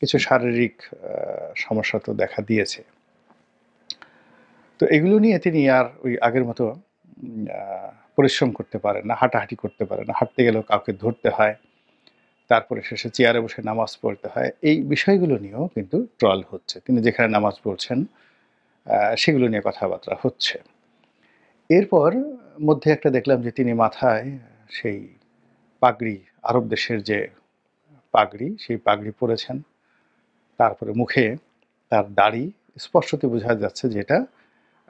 কিছু শারীরিক সমস্যা তো দেখা দিয়েছে। তো এগুলো নিয়ে তিনি আর ওই আগের মতো পরিশ্রম করতে পারেন না, হাঁটাহাঁটি করতে পারেন না। হাঁটতে গেলেও কাউকে ধরতে হয়। তারপরে শেষে চেয়ারে বসে নামাজ পড়তে হয়। এই বিষয়গুলো নিয়েও কিন্তু ট্রল হচ্ছে। তিনি যেখানে নামাজ পড়ছেন সেগুলো নিয়ে কথাবার্তা হচ্ছে। এরপর মধ্যে একটা দেখলাম যে তিনি মাথায় সেই পাগড়ি, আরব দেশের যে পাগড়ি, সেই পাগড়ি পরেছেন। তারপরে মুখে তার দাড়ি স্পষ্টত বোঝা যাচ্ছে যে এটা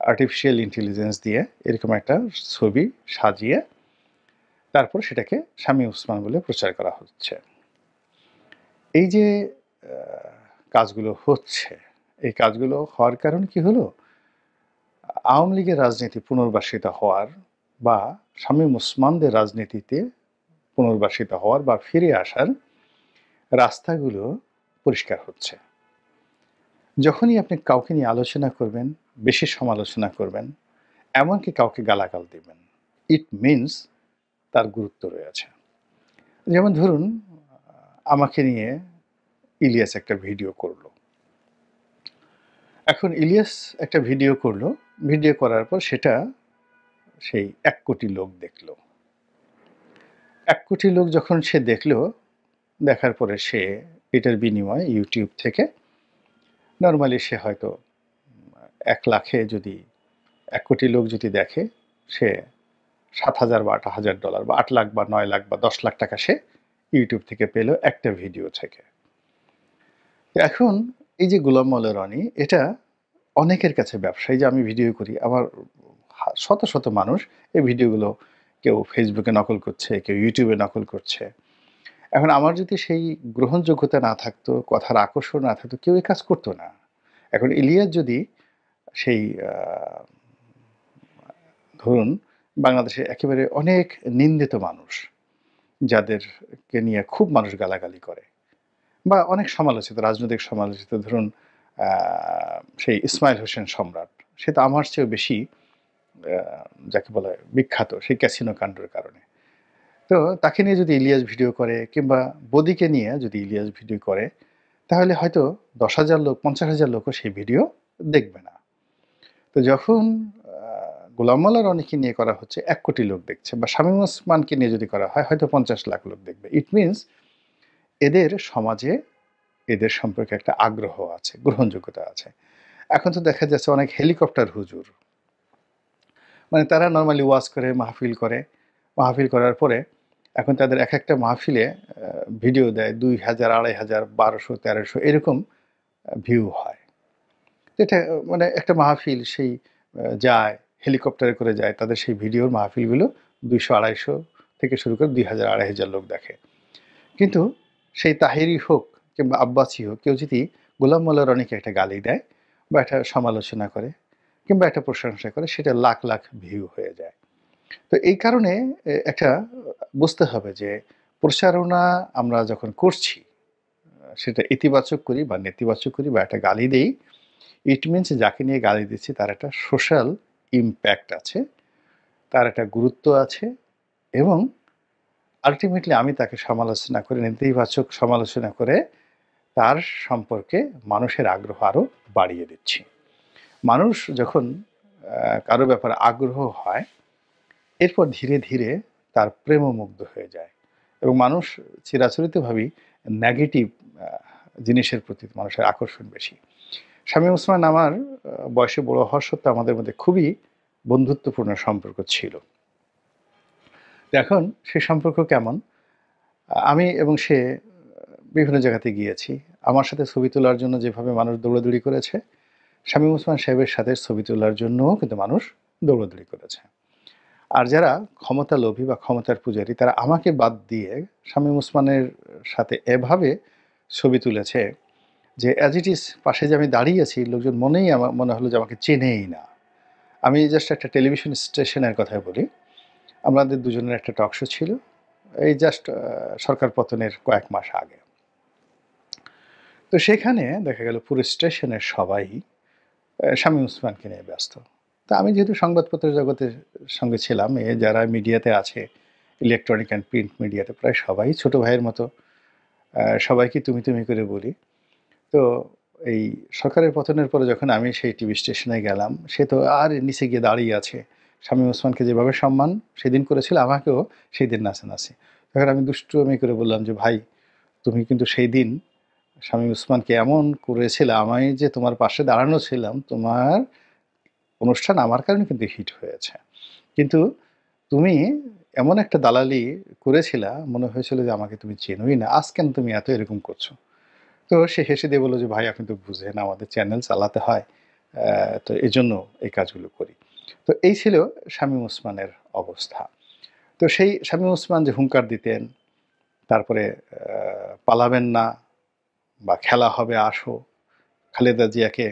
আর্টিফিশিয়াল ইন্টেলিজেন্স দিয়ে এরকম একটা ছবি সাজিয়ে তারপর সেটাকে শামীম ওসমান বলে প্রচার করা হচ্ছে। এই যে কাজগুলো হচ্ছে, এই কাজগুলো হওয়ার কারণ কি হলো? আওয়ামী লীগের রাজনীতি পুনর্বাসিত হওয়ার বা শামীম ওসমানদের রাজনীতিতে পুনর্বাসিত হওয়ার বা ফিরে আসার রাস্তাগুলো পরিষ্কার হচ্ছে। যখনই আপনি কাউকে নিয়ে আলোচনা করবেন, বেশি সমালোচনা করবেন, এমনকি কাউকে গালাগাল দিবেন, ইট মিনস তার গুরুত্ব রয়েছে। যেমন ধরুন, আমাকে নিয়ে ইলিয়াস একটা ভিডিও করল। এখন ইলিয়াস একটা ভিডিও করল, ভিডিও করার পর সেটা সেই ১ কোটি লোক দেখল। ১ কোটি লোক যখন সে দেখল, দেখার পরে সে এটার বিনিময়ে ইউটিউব থেকে নরমালি সে হয়তো ১ লাখে যদি ১ কোটি লোক যদি দেখে, সে ৭,০০০ বা ৮,০০০ ডলার বা ৮ লাখ বা ৯ লাখ বা ১০ লাখ টাকা সে ইউটিউব থেকে পেল একটা ভিডিও থেকে। এখন এই যে গোলাম মাওলা রনি, এটা অনেকের কাছে ব্যবসা। এই যে আমি ভিডিও করি, আমার শত শত মানুষ এই ভিডিওগুলো কেউ ফেসবুকে নকল করছে, কেউ ইউটিউবে নকল করছে। এখন আমার যদি সেই গ্রহণযোগ্যতা না থাকতো, কথার আকর্ষণ না থাকতো, কেউ এই কাজ করতো না। এখন ইলিয়াস যদি সেই ধরুন বাংলাদেশে একেবারে অনেক নিন্দিত মানুষ, যাদেরকে নিয়ে খুব মানুষ গালাগালি করে বা অনেক সমালোচিত, রাজনৈতিক সমালোচিত, ধরুন সেই ইসমাইল হোসেন সম্রাট, সে তো আমার চেয়েও বেশি যাকে বলা হয় বিখ্যাত সেই ক্যাসিনো কাণ্ডের কারণে। তো তাকে নিয়ে যদি ইলিয়াস ভিডিও করে কিংবা বদিকে নিয়ে যদি ইলিয়াস ভিডিও করে, তাহলে হয়তো ১০,০০০ লোক, ৫০,০০০ লোকও সেই ভিডিও দেখবে না। তো যখন গোলাম মাওলা রনিকে নিয়ে করা হচ্ছে ১ কোটি লোক দেখছে, বা শামীম ওসমানকে নিয়ে যদি করা হয় হয়তো ৫০ লাখ লোক দেখবে। ইট মিনস এদের সমাজে এদের সম্পর্কে একটা আগ্রহ আছে, গ্রহণযোগ্যতা আছে। এখন তো দেখা যাচ্ছে অনেক হেলিকপ্টার হুজুর, মানে তারা নরমালি ওয়াজ করে, মাহফিল করে, মাহফিল করার পরে এখন তাদের এক একটা মাহফিলে ভিডিও দেয় ২,০০০, ২,৫০০, ১২০০, ১৩০০ এরকম ভিউ হয়। এটা মানে একটা মাহফিল সেই যায়, হেলিকপ্টারে করে যায়, তাদের সেই ভিডিওর মাহফিলগুলো ২০০, ২৫০ থেকে শুরু করে ২,০০০, ২,৫০০ লোক দেখে। কিন্তু সেই তাহেরি হোক কিংবা আব্বাসী হোক, কেউ যদি গোলাম মোল্লা রনিকে একটা গালি দেয় বা একটা সমালোচনা করে কিংবা একটা প্রশংসা করে, সেটা লাখ লাখ ভিউ হয়ে যায়। তো এই কারণে একটা বুঝতে হবে যে প্রচারণা আমরা যখন করছি, সেটা ইতিবাচক করি বা নেতিবাচক করি বা একটা গালি দেই, ইট মিনস যাকে নিয়ে গালি দিচ্ছি তার একটা সোশ্যাল ইমপ্যাক্ট আছে, তার একটা গুরুত্ব আছে, এবং আলটিমেটলি আমি তাকে সমালোচনা করে, নেতিবাচক সমালোচনা করে তার সম্পর্কে মানুষের আগ্রহ আরও বাড়িয়ে দিচ্ছি। মানুষ যখন কারো ব্যাপারে আগ্রহ হয়, এরপর ধীরে ধীরে তার প্রেমমুগ্ধ হয়ে যায় এবং মানুষ চিরাচরিতভাবেই নেগেটিভ জিনিসের প্রতি মানুষের আকর্ষণ বেশি। শামীম ওসমান আমার বয়সে বড় হওয়া সত্ত্বেও আমাদের মধ্যে খুবই বন্ধুত্বপূর্ণ সম্পর্ক ছিল। এখন সে সম্পর্ক কেমন? আমি এবং সে বিভিন্ন জায়গাতে গিয়েছি। আমার সাথে ছবি তোলার জন্য যেভাবে মানুষ দৌড়াদৌড়ি করেছে, শামীম ওসমান সাহেবের সাথে ছবি তোলার জন্যও কিন্তু মানুষ দৌড়াদৌড়ি করেছে। আর যারা ক্ষমতালোভী বা ক্ষমতার পূজারী, তারা আমাকে বাদ দিয়ে শামীম ওসমানের সাথে এভাবে ছবি তুলেছে যে অ্যাজ ইট ইজ পাশে যে আমি দাঁড়িয়ে আছি, লোকজন মনে হলো যে আমাকে চেনেই না। আমি জাস্ট একটা টেলিভিশন স্টেশনের কথাই বলি। আমাদের দুজনের একটা টক শো ছিল, এই জাস্ট সরকার পতনের কয়েক মাস আগে। তো সেখানে দেখা গেল পুরো স্টেশনের সবাই শামীম ওসমানকে নিয়ে ব্যস্ত। তা আমি যেহেতু সংবাদপত্র জগতের সঙ্গে ছিলাম, যারা মিডিয়াতে আছে, ইলেকট্রনিক অ্যান্ড প্রিন্ট মিডিয়াতে প্রায় সবাই ছোট ভাইয়ের মতো, সবাইকে তুমি তুমি করে বলি। তো এই সরকারের পতনের পরে যখন আমি সেই টিভি স্টেশনে গেলাম, সে তো আর নিচে গিয়ে দাঁড়িয়ে আছে। শামীম ওসমানকে যেভাবে সম্মান সেদিন করেছিল, আমাকেও সেদিন নাচানাচি। তখন আমি দুষ্টুমি করে বললাম যে, "ভাই, তুমি কিন্তু সেইদিন শামীম ওসমানকে এমন করেছিলে, আমি যে তোমার পাশে দাঁড়ানো ছিলাম, তোমার অনুষ্ঠান আমার কারণে কিন্তু হিট হয়েছে। কিন্তু তুমি এমন একটা দালালি করেছিলা, মনে হয়েছিল যে আমাকে তুমি চেনোই না। আজ কেন তুমি এত এরকম করছো?" তো সে হেসে দিয়ে বলল যে, "ভাই, আপনি তো বুঝেন আমাদের চ্যানেল চালাতে হয়। তো এজন্য এই কাজগুলো করি।" তো এই ছিল শামীম ওসমানের অবস্থা। তো সেই শামীম ওসমান যে হুঙ্কার দিতেন, তারপরে পালাবেন না বা খেলা হবে আসো। খালেদা জিয়াকে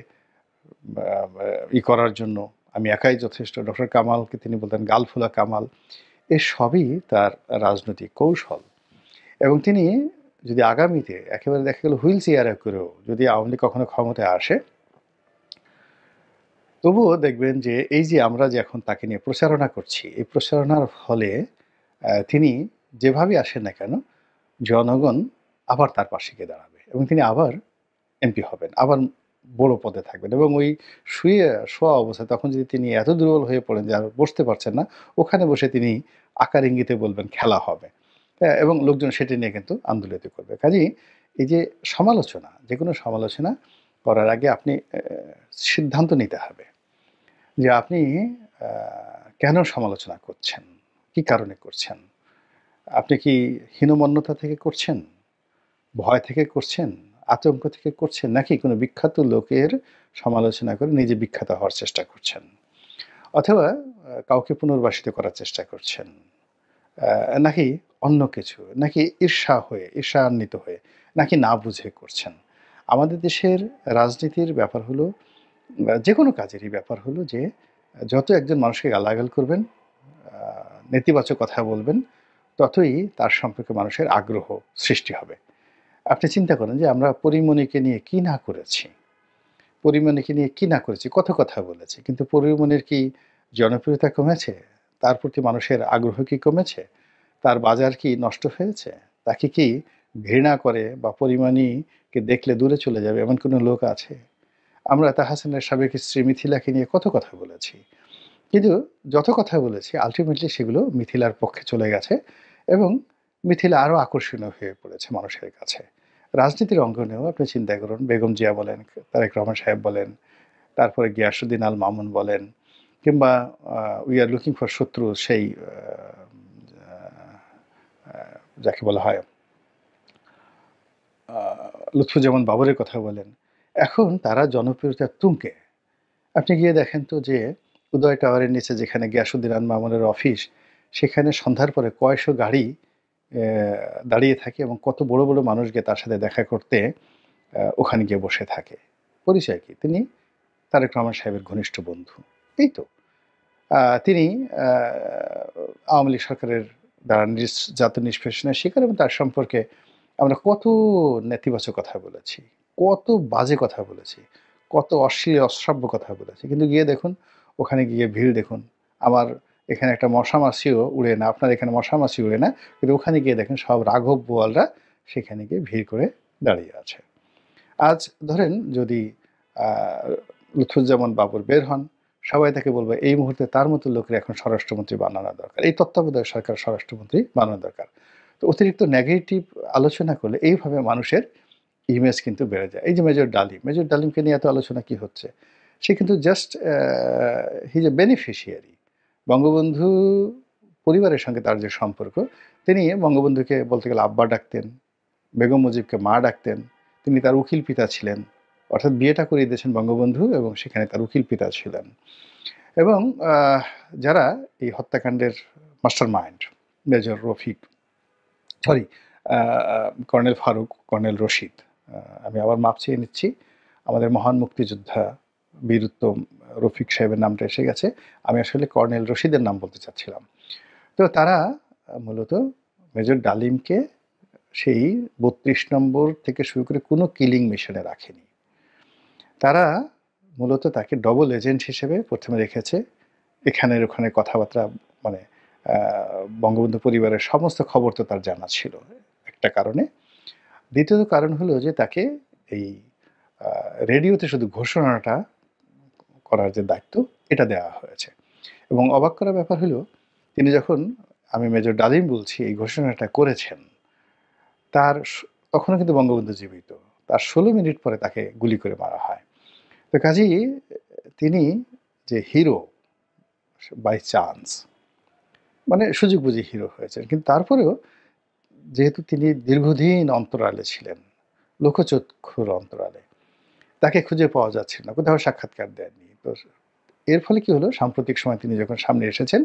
আ করার জন্য আমি একাই যথেষ্ট। ডক্টর কামালকে তিনি বলতেন গালফোলা কামাল। সবই তার রাজনৈতিক কৌশল। এবং তিনি যদি আগামীতে একেবারে দেখা গেল হুইল চেয়ারে করেও যদি আওয়ামী লীগ কখনো ক্ষমতায় আসে, তবুও দেখবেন যে এই যে আমরা যে এখন তাকে নিয়ে প্রচারণা করছি, এই প্রচারণার ফলে তিনি যেভাবেই আসেন না কেন, জনগণ আবার তার পাশে গিয়ে দাঁড়াবে এবং তিনি আবার এমপি হবেন। আবার বড় পদে থাকবেন এবং ওই শোয়া অবস্থায় তখন যদি তিনি এত দুর্বল হয়ে পড়েন যে আর বসতে পারছেন না, ওখানে বসে তিনি আকার ইঙ্গিতে বলবেন খেলা হবে। এবং লোকজন সেটি নিয়ে কিন্তু আন্দোলিত করবে। কাজেই এই যে সমালোচনা, যেকোনো সমালোচনা করার আগে আপনি সিদ্ধান্ত নিতে হবে যে আপনি আ কেন সমালোচনা করছেন? কি কারণে করছেন? আপনি কি হীনমন্যতা থেকে করছেন? ভয় থেকে করছেন? আতঙ্ক থেকে করছেন? নাকি কোনো বিখ্যাত লোকের সমালোচনা করে নিজে বিখ্যাত হওয়ার চেষ্টা করছেন? অথবা কাউকে পুনর্বাসিত করার চেষ্টা করছেন? নাকি অন্য কিছু? নাকি ঈর্ষান্বিত হয়ে? নাকি না বুঝে করছেন? আমাদের দেশের রাজনীতির ব্যাপার হলো, যেকোনো কাজেরই ব্যাপার হলো যে, যত একজন মানুষকে গালাগাল করবেন, আ নেতিবাচক কথা বলবেন, ততই তার সম্পর্কে মানুষের আগ্রহ সৃষ্টি হবে। আপনি চিন্তা করেন যে আমরা পরীমনিকে নিয়ে কি না করেছি, পরীমনিকে নিয়ে কি না করেছি, কত কথা বলেছি। কিন্তু পরীমনির কি জনপ্রিয়তা কমেছে? তার প্রতি মানুষের আগ্রহ কি কমেছে? তার বাজার কি নষ্ট হয়েছে? তাকে কি ঘৃণা করে বা পরীমনিকে দেখলে দূরে চলে যাবে এমন কোনো লোক আছে? আমরা তাহসানের সাবেক স্ত্রী মিথিলাকে নিয়ে কত কথা বলেছি। কিন্তু যত কথা বলেছি আল্টিমেটলি সেগুলো মিথিলার পক্ষে চলে গেছে এবং মিথিলা আরও আকর্ষণীয় হয়ে পড়েছে মানুষের কাছে। রাজনীতির অঙ্গনেও আপনি চিন্তা করুন, বেগম জিয়া বলেন, তারেক রহমান সাহেব বলেন, তারপরে গিয়াসউদ্দিন আল মামুন বলেন, কিংবা উই আর লুকিং ফর শত্রু সেই যাকে বলা হয় লুৎফুজ্জামান বাবরের কথা বলেন। এখন তারা জনপ্রিয়তার তুঙ্গে। আপনি গিয়ে দেখেন তো যে উদয় টাওয়ারের নিচে যেখানে গিয়াসউদ্দিন আল মামুনের অফিস, সেখানে সন্ধ্যার পরে কয়শো গাড়ি দাঁড়িয়ে থাকে এবং কত বড়, বড় মানুষ গিয়ে তার সাথে দেখা করতে ওখানে গিয়ে বসে থাকে। পরিচয় কি? তিনি তারেক রহমান সাহেবের ঘনিষ্ঠ বন্ধু। এই তো। তিনি আ আওয়ামী লীগ সরকারের দ্বারা জাতীয় নিষ্পেষণের শিকার এবং তার সম্পর্কে আমরা কত নেতিবাচক কথা বলেছি, কত বাজে কথা বলেছি, কত অশ্লীল অশ্রাব্য কথা বলেছি। কিন্তু গিয়ে দেখুন, ওখানে গিয়ে ভিড় দেখুন। আমার এখানে একটা মশা মাছিও উড়ে না, আপনার এখানে মশা মাছি উড়ে না। কিন্তু ওখানে গিয়ে দেখেন সব রাঘব বোয়ালরা সেখানে গিয়ে ভিড় করে দাঁড়িয়ে আছে। আজ ধরেন যদি আ লুৎফুজ্জামান বাবর বের হন, সবাই তাকে বলবে এই মুহূর্তে তার মতো লোকের এখন স্বরাষ্ট্রমন্ত্রী বানানো দরকার। এই তত্ত্বাবধায়ক সরকার স্বরাষ্ট্রমন্ত্রী বানানো দরকার। তো অতিরিক্ত নেগেটিভ আলোচনা করলে এইভাবে মানুষের ইমেজ কিন্তু বেড়ে যায়। এই যে মেজর ডালিমকে নিয়ে এত আলোচনা কি হচ্ছে? সে কিন্তু just he is a beneficiary. Bangabandhu পরিবারের সঙ্গে তার যে সম্পর্ক, তিনি বঙ্গবন্ধুকে বলতে গেলে আব্বা ডাকতেন, বেগম মুজিবকে মা ডাকতেন। তিনি তার উকিল পিতা ছিলেন। অর্থাৎ বিয়েটা করিয়ে দিয়েছেন বঙ্গবন্ধু এবং সেখানে তার উকিল পিতা ছিলেন। এবং আহ যারা এই হত্যাকাণ্ডের mastermind, major Rafiq, sorry, আ আ কর্নেল ফারুক, কর্নেল রশিদ, আমি আবার মাপ চেয়ে নিচ্ছি। আমাদের মহান মুক্তিযোদ্ধা বীরুত্তম রফিক সাহেবের নামটা এসে গেছে। আমি আসলে কর্নেল রশিদের নাম বলতে চাচ্ছিলাম। তো তারা মূলত মেজর ডালিমকে সেই ৩২ নম্বর থেকে শুরু করে কোনো কিলিং মিশনে রাখেনি। তারা মূলত তাকে ডবল এজেন্ট হিসেবে ১ম এ রেখেছে। এখানের ওখানে কথাবার্তা, মানে আ বঙ্গবন্ধু পরিবারের সমস্ত খবর তো তার জানা ছিল একটা কারণে। দ্বিতীয় কারণ হলো যে তাকে এই আ রেডিওতে শুধু ঘোষণাটা করার যে দায়িত্ব, এটা দেওয়া হয়েছে। এবং অবাক করার ব্যাপার হলো, তিনি যখন, আমি মেজর ডালিম বলছি, এই ঘোষণাটা করেছেন, তার তখনও কিন্তু বঙ্গবন্ধু জীবিত। তার ১৬ মিনিট পরে তাকে গুলি করে মারা হয়। তো কাজেই তিনি যে হিরো বাই চান্স, মানে সুযোগ বুঝে হিরো হয়েছেন। কিন্তু তারপরেও যেহেতু তিনি দীর্ঘদিন অন্তরালে ছিলেন, লোকচক্ষুর অন্তরালে, তাকে খুঁজে পাওয়া যাচ্ছিল না। কোথাও সাক্ষাৎকার দেননি। তো এর ফলে কি হলো, সাম্প্রতিক সময়ে তিনি যখন সামনে এসেছেন,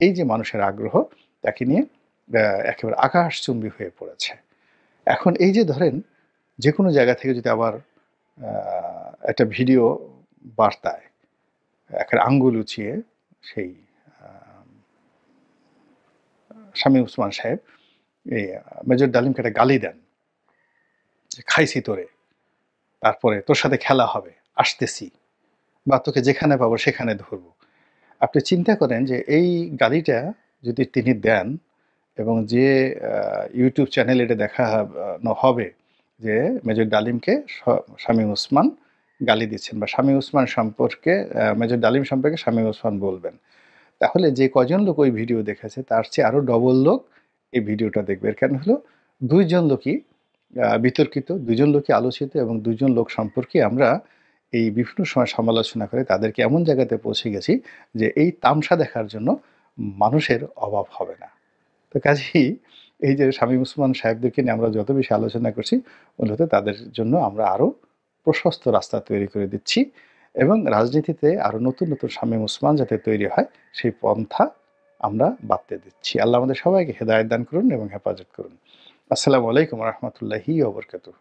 এই যে মানুষের আগ্রহ তাকে নিয়ে আ একেবারে আকাশচুম্বী হয়ে পড়েছে। এখন এই যে ধরেন, যেকোনো জায়গা থেকে যদি আবার আ একটা ভিডিও বার্তায় একের আঙ্গুল উঁচিয়ে সেই আ শামীম ওসমান সাহেব এই মেজর ডালিমকে একটা গালি দেন যে, "খাইছি তোরে। তারপরে তোর সাথে খেলা হবে। আসতেছি। বা তোকে যেখানে পাবো সেখানে ধরবো।" আপনি চিন্তা করেন যে এই গালিটা যদি তিনি দেন এবং যে YouTube চ্যানেলে এটা দেখানো হবে যে মেজর ডালিমকে শামীম ওসমান গালি দিচ্ছেন বা শামীম ওসমান সম্পর্কে মেজর ডালিম সম্পর্কে শামীম ওসমান বলবেন। তাহলে যে কয়জন লোক ওই ভিডিও দেখেছে তার চেয়ে আরো ডবল লোক এই ভিডিওটা দেখবে। এর কারণ হলো ২ জন লোকই বিতর্কিত, ২ জন লোকই আলোচিত এবং ২ জন লোক সম্পর্কে আমরা এই বিভিন্ন সময় সমালোচনা করে তাদেরকে এমন জায়গাতে পৌঁছে গেছি যে এই তামসা দেখার জন্য মানুষের অভাব হবে না। তো কাজেই এই যে শামীম ওসমান সাহেবদেরকে নিয়ে আমরা যত বেশি আলোচনা করছি, মূলত তাদের জন্য আমরা আরো প্রশস্ত রাস্তা তৈরি করে দিচ্ছি এবং রাজনীতিতে আরো নতুন, নতুন শামীম ওসমান যাতে তৈরি হয়, সেই পন্থা আমরা বাতলে দিচ্ছি। আল্লাহ আমাদের সবাইকে হেদায়েত দান করুন এবং হেফাজত করুন। আসসালামু আলাইকুম ওয়া রাহমাতুল্লাহি ওয়া বারাকাতুহু।